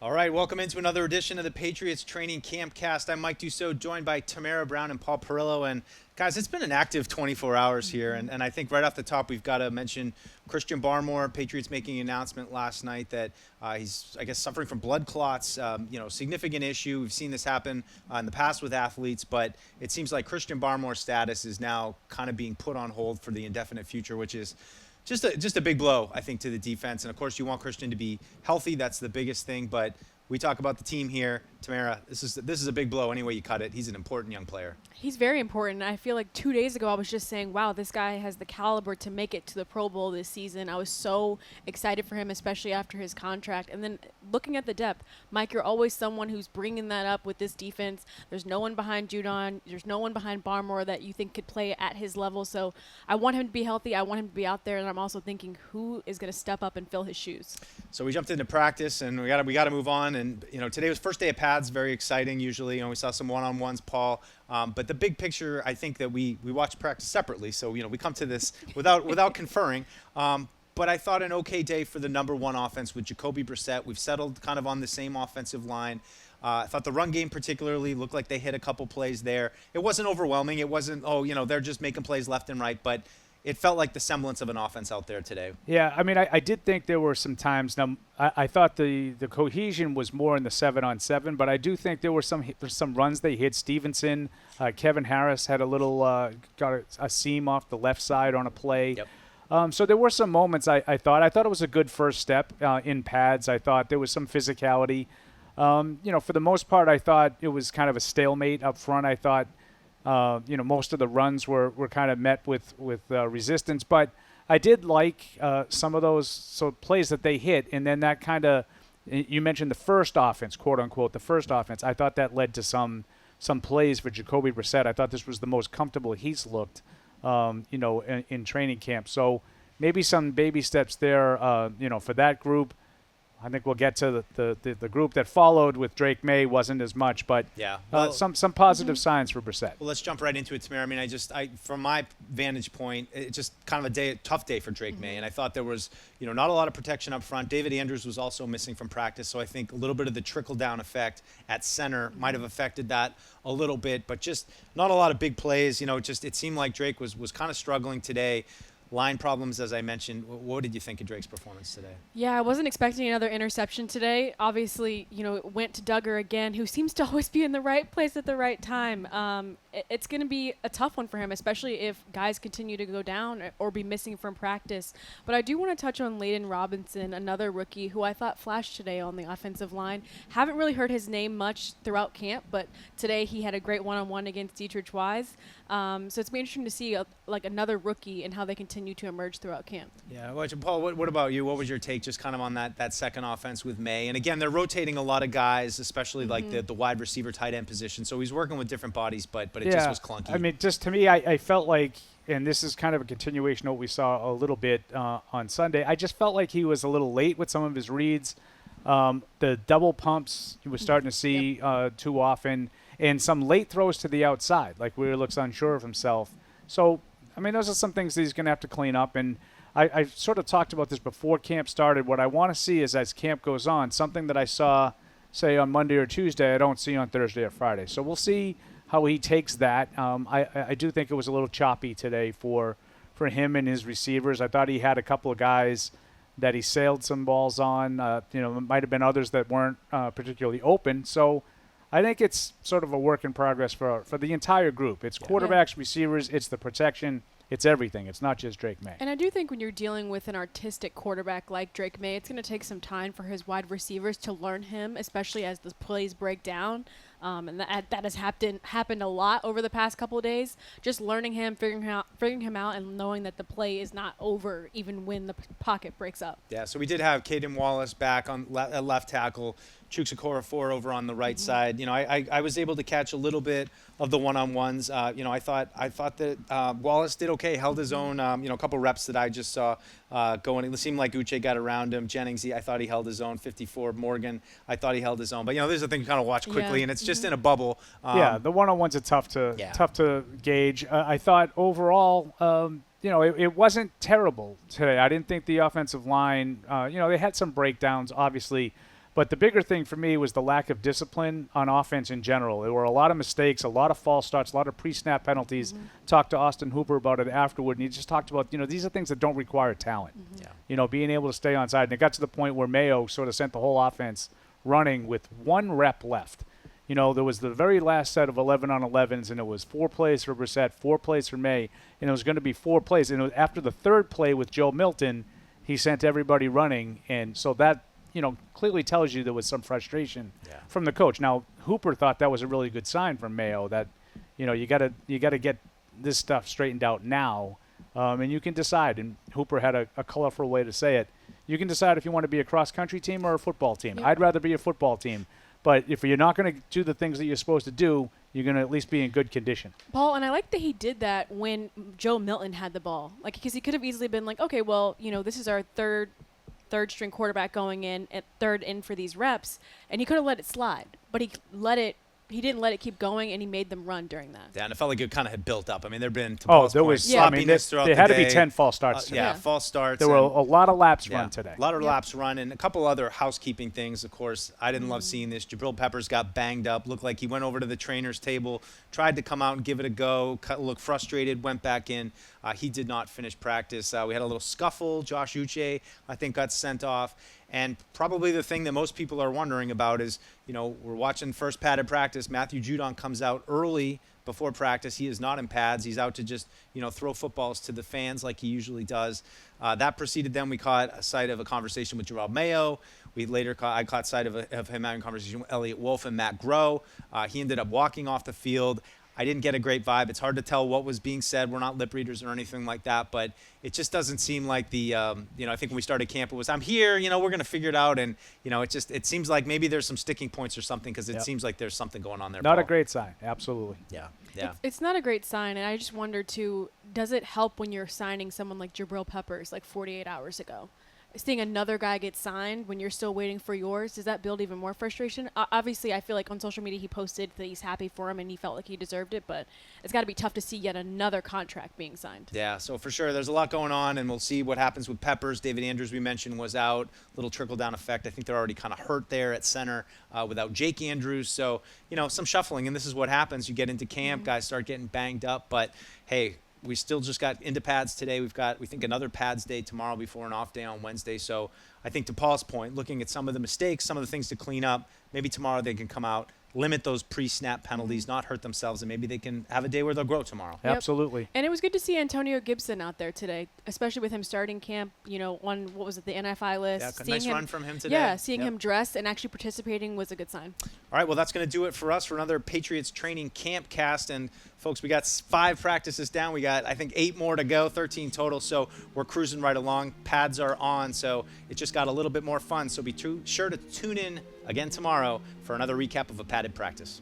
All right, welcome into another edition of the Patriots Training Camp Cast. I'm Mike Dussault, joined by Tamara Brown and Paul Perillo. And guys, it's been an active 24 hours here. And I think right off the top, we've got to mention Christian Barmore. Patriots making an announcement last night that he's, I guess, suffering from blood clots. Significant issue. We've seen this happen in the past with athletes, but it seems like Christian Barmore's status is now kind of being put on hold for the indefinite future, which is just a big blow, I think, to the defense. And, of course, you want Christian to be healthy. That's the biggest thing. But we talk about the team here. Tamara, this is a big blow any way you cut it. He's an important young player. He's very important. I feel like 2 days ago I was just saying, wow, this guy has the caliber to make it to the Pro Bowl this season. I was so excited for him, especially after his contract. And then looking at the depth, Mike, you're always someone who's bringing that up with this defense. There's no one behind Judon. There's no one behind Barmore that you think could play at his level. So I want him to be healthy. I want him to be out there. And I'm also thinking, who is going to step up and fill his shoes? So we jumped into practice, and we got to move on. And today was first day of pads, very exciting. Usually, we saw some one-on-ones, Paul. But the big picture, I think that we watch practice separately. So we come to this without conferring. But I thought an okay day for the number one offense with Jacoby Brissett. We've settled kind of on the same offensive line. I thought the run game particularly looked like they hit a couple plays there. It wasn't overwhelming. It wasn't, they're just making plays left and right. But it felt like the semblance of an offense out there today. Yeah, I mean, I did think there were some times. Now, I thought the cohesion was more in the 7-on-7, but I do think there were some runs they hit. Stevenson, Kevin Harris had a little got a seam off the left side on a play. Yep. So there were some moments I thought it was a good first step in pads. I thought there was some physicality. For the most part, I thought it was kind of a stalemate up front. I thought most of the runs were kind of met with resistance, but I did like some of those plays that they hit, and then that kind of, you mentioned the first offense, quote unquote, the first offense. I thought that led to some plays for Jacoby Brissett. I thought this was the most comfortable he's looked, in training camp. So maybe some baby steps there, for that group. I think we'll get to the group that followed with Drake Maye wasn't as much, but yeah, some positive signs for Brissett. Well, let's jump right into it, Tamara. I mean, from my vantage point, it's just kind of a tough day for Drake Maye, and I thought there was, not a lot of protection up front. David Andrews was also missing from practice, so I think a little bit of the trickle-down effect at center might have affected that a little bit, but just not a lot of big plays. It seemed like Drake was kind of struggling today. Line problems, as I mentioned. What did you think of Drake's performance today? Yeah, I wasn't expecting another interception today. Obviously, it went to Duggar again, who seems to always be in the right place at the right time. It's going to be a tough one for him, especially if guys continue to go down or be missing from practice. But I do want to touch on Layden Robinson, another rookie who I thought flashed today on the offensive line. Haven't really heard his name much throughout camp, but today he had a great one-on-one against Dietrich Wise. So it's been interesting to see another rookie and how they continue to emerge throughout camp. Yeah, well, Paul, what about you? What was your take just kind of on that second offense with Maye? And again, they're rotating a lot of guys, especially like the wide receiver tight end position. So he's working with different bodies, but it just was clunky. I mean, just to me, I felt like, and this is kind of a continuation of what we saw a little bit on Sunday, I just felt like he was a little late with some of his reads. The double pumps he was starting to see too often, and some late throws to the outside, like where he looks unsure of himself. So, I mean, those are some things that he's going to have to clean up. And I sort of talked about this before camp started. What I want to see is, as camp goes on, something that I saw, say, on Monday or Tuesday, I don't see on Thursday or Friday. So we'll see how he takes that. I do think it was a little choppy today for him and his receivers. I thought he had a couple of guys that he sailed some balls on. It might have been others that weren't particularly open. So I think it's sort of a work in progress for the entire group. It's quarterbacks, receivers, it's the protection, it's everything. It's not just Drake Maye. And I do think when you're dealing with an artistic quarterback like Drake Maye, it's going to take some time for his wide receivers to learn him, especially as the plays break down. And that has happened a lot over the past couple of days. Just learning him, figuring him out, and knowing that the play is not over even when the pocket breaks up. Yeah, so we did have Caedan Wallace back on left tackle, Chukwuokorafor over on the right side. I was able to catch a little bit of the one-on-ones. I thought that Wallace did okay, held his own. A couple reps that I just saw going. It seemed like Uche got around him. Jennings, I thought he held his own. 54, Morgan, I thought he held his own. But these are things you kind of watch quickly, and it's just in a bubble. The one-on-ones are tough to gauge. I thought overall, it wasn't terrible today. I didn't think the offensive line, they had some breakdowns, obviously. But the bigger thing for me was the lack of discipline on offense in general. There were a lot of mistakes, a lot of false starts, a lot of pre-snap penalties. Talked to Austin Hooper about it afterward, and he just talked about, these are things that don't require talent. Yeah. Being able to stay on side. And it got to the point where Mayo sort of sent the whole offense running with 1 rep left. There was the very last set of 11 on 11s, and it was 4 plays for Brissett, 4 plays for Maye, and it was going to be 4 plays. And it was after the 3rd play with Joe Milton, he sent everybody running, and so that clearly tells you there was some frustration from the coach. Now, Hooper thought that was a really good sign from Mayo that, you got to get this stuff straightened out now, and you can decide. And Hooper had a colorful way to say it. You can decide if you want to be a cross-country team or a football team. Yep. I'd rather be a football team. But if you're not going to do the things that you're supposed to do, you're going to at least be in good condition. Paul, and I like that he did that when Joe Milton had the ball. Because he could have easily been like, okay, well, this is our third string quarterback going in at third in for these reps, and he could have let it slide, but he didn't let it keep going, and he made them run during that. Yeah, and it felt like it kind of had built up. I mean, there'd been there was sloppiness throughout the day. There had to be 10 false starts today. False starts. There were a lot of laps run today. A lot of laps run, and a couple other housekeeping things. Of course, I didn't love seeing this. Jabril Peppers got banged up. Looked like he went over to the trainer's table, tried to come out and give it a go, looked frustrated, went back in. He did not finish practice. We had a little scuffle. Josh Uche, I think, got sent off. And probably the thing that most people are wondering about is, we're watching first padded practice. Matthew Judon comes out early before practice. He is not in pads. He's out to just, throw footballs to the fans like he usually does. That preceded them. We caught sight of a conversation with Gerald Mayo. I caught sight of him having a conversation with Elliot Wolf and Matt Groh. He ended up walking off the field. I didn't get a great vibe. It's hard to tell what was being said. We're not lip readers or anything like that, but it just doesn't seem like the, I think when we started camp, it was, I'm here, we're going to figure it out. And, it seems like maybe there's some sticking points or something because it seems like there's something going on there. Not Paul. a great sign. Absolutely. Yeah. It's not a great sign, and I just wonder, too, does it help when you're signing someone like Jabril Peppers like 48 hours ago? Seeing another guy get signed when you're still waiting for yours, does that build even more frustration? Obviously, I feel like on social media he posted that he's happy for him and he felt like he deserved it, but it's got to be tough to see yet another contract being signed. Yeah, so for sure there's a lot going on, and we'll see what happens with Peppers. David Andrews, we mentioned, was out. Little trickle-down effect. I think they're already kind of hurt there at center without Jake Andrews. So, some shuffling, and this is what happens. You get into camp, guys start getting banged up, but, hey, we still just got into pads today. We've got, we think, another pads day tomorrow before an off day on Wednesday. So I think to Paul's point, looking at some of the mistakes, some of the things to clean up, maybe tomorrow they can come out, limit those pre-snap penalties, not hurt themselves, and maybe they can have a day where they'll grow tomorrow. Yep. Absolutely. And it was good to see Antonio Gibson out there today, especially with him starting camp, on, what was it, the NFI list. Yeah, nice run from him today. Yeah, seeing him dressed and actually participating was a good sign. All right, well, that's going to do it for us for another Patriots training camp cast. And, folks, we got 5 practices down. We got, I think, 8 more to go, 13 total. So we're cruising right along. Pads are on, so it just got a little bit more fun. So be sure to tune in again tomorrow for another recap of a padded practice.